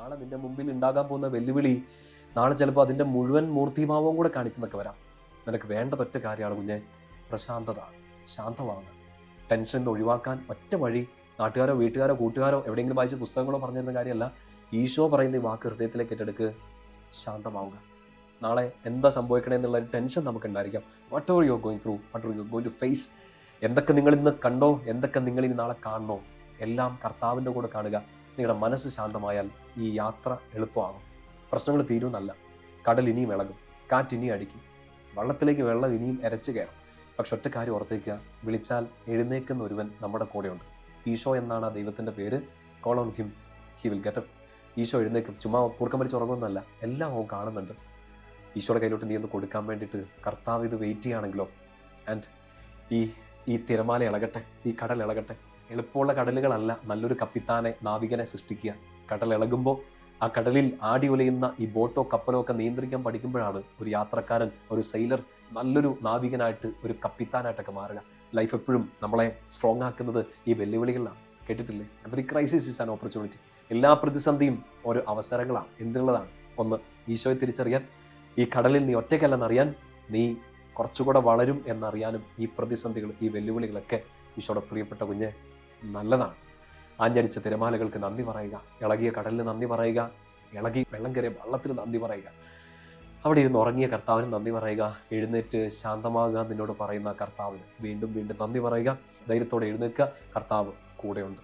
നാളെ നിന്റെ മുമ്പിൽ ഉണ്ടാകാൻ പോകുന്ന വെല്ലുവിളി നാളെ ചിലപ്പോൾ അതിൻ്റെ മുഴുവൻ മൂർത്തിഭാവവും കൂടെ കാണിച്ചെന്നൊക്കെ വരാം. നിനക്ക് വേണ്ടതൊറ്റ കാര്യമാണ് കുഞ്ഞെ, പ്രശാന്തത, ശാന്തമാണ്. ടെൻഷൻ ഒഴിവാക്കാൻ ഒറ്റ വഴി നാട്ടുകാരോ വീട്ടുകാരോ കൂട്ടുകാരോ എവിടെയെങ്കിലും വായിച്ച പുസ്തകങ്ങളോ പറഞ്ഞിരുന്ന കാര്യമല്ല. ഈശോ പറയുന്ന ഈ വാക്ക് ഹൃദയത്തിലേക്ക് ഏറ്റെടുക്ക്, ശാന്തമാവുക. നാളെ എന്താ സംഭവിക്കണേ എന്നുള്ള ടെൻഷൻ നമുക്ക് ഉണ്ടായിരിക്കാം. Whatever you are going through, whatever you are going to face, എന്തൊക്കെ നിങ്ങൾ ഇന്ന് കണ്ടോ, എന്തൊക്കെ നിങ്ങൾ ഇനി നാളെ കാണണോ, എല്ലാം കർത്താവിൻ്റെ കൂടെ കാണുക. നിങ്ങളുടെ മനസ്സ് ശാന്തമായാൽ ഈ യാത്ര എളുപ്പമാകും. പ്രശ്നങ്ങൾ തീരുമെന്നല്ല, കടൽ ഇനിയും ഇളകും, കാറ്റ് ഇനിയും അടിക്കും, വള്ളത്തിലേക്ക് വെള്ളം ഇനിയും എരച്ചു കയറും. പക്ഷെ ഒറ്റ കാര്യം ഓർത്തേക്കുക, വിളിച്ചാൽ എഴുന്നേക്കുന്ന ഒരുവൻ നമ്മുടെ കൂടെയുണ്ട്. ഈശോ എന്നാണ് ആ ദൈവത്തിൻ്റെ പേര്. Call on him, he will get up. Eesho എഴുന്നേക്കും. ചുമ്മാ കൂർക്കം വലിച്ച് ഉറങ്ങുന്നല്ല, എല്ലാം അവൻ കാണുന്നുണ്ട്. ഈശോയുടെ കയ്യിലോട്ട് നീ ഒന്ന് കൊടുക്കാൻ വേണ്ടിയിട്ട് കർത്താവ് ഇത് വെയിറ്റ് ചെയ്യുകയാണെങ്കിലോ. ആൻഡ് ഈ തിരമാല ഇളകട്ടെ, ഈ കടൽ ഇളകട്ടെ. എളുപ്പമുള്ള കടലുകളല്ല നല്ലൊരു കപ്പിത്താനെ, നാവികനെ സൃഷ്ടിക്കുക. കടൽ ഇളകുമ്പോൾ ആ കടലിൽ ആടി ഉലയുന്ന ഈ ബോട്ടോ കപ്പലോ ഒക്കെ നിയന്ത്രിക്കാൻ പഠിക്കുമ്പോഴാണ് ഒരു യാത്രക്കാരൻ, ഒരു സെയിലർ നല്ലൊരു നാവികനായിട്ട്, ഒരു കപ്പിത്താനായിട്ടൊക്കെ മാറുക. ലൈഫ് എപ്പോഴും നമ്മളെ സ്ട്രോങ് ആക്കുന്നത് ഈ വെല്ലുവിളികളിലാണ്. കേട്ടിട്ടില്ലേ? Every crisis is an opportunity. എല്ലാ പ്രതിസന്ധിയും ഓരോ അവസരങ്ങളാണ്. എന്തുള്ളതാണ്? ഒന്ന്, ഈശോയെ തിരിച്ചറിയാൻ, ഈ കടലിൽ നീ ഒറ്റയ്ക്കല്ലെന്നറിയാൻ, നീ കുറച്ചുകൂടെ വളരും എന്നറിയാനും ഈ പ്രതിസന്ധികൾ, ഈ വെല്ലുവിളികളൊക്കെ ഈശോയുടെ പ്രിയപ്പെട്ട കുഞ്ഞെ നല്ലതാണ്. ആഞ്ഞടിച്ച തിരമാലകൾക്ക് നന്ദി പറയുക, ഇളകിയ കടലിന് നന്ദി പറയുക, ഇളകി വെള്ളം കയറിയ വള്ളത്തിന് നന്ദി പറയുക, അവിടെ ഇരുന്ന് ഉറങ്ങിയ കർത്താവിന് നന്ദി പറയുക, എഴുന്നേറ്റ് ശാന്തമാകുക നിന്നോട് പറയുന്ന കർത്താവിന് വീണ്ടും വീണ്ടും നന്ദി പറയുക. ധൈര്യത്തോടെ എഴുന്നേൽക്കുക, കർത്താവ് കൂടെയുണ്ട്.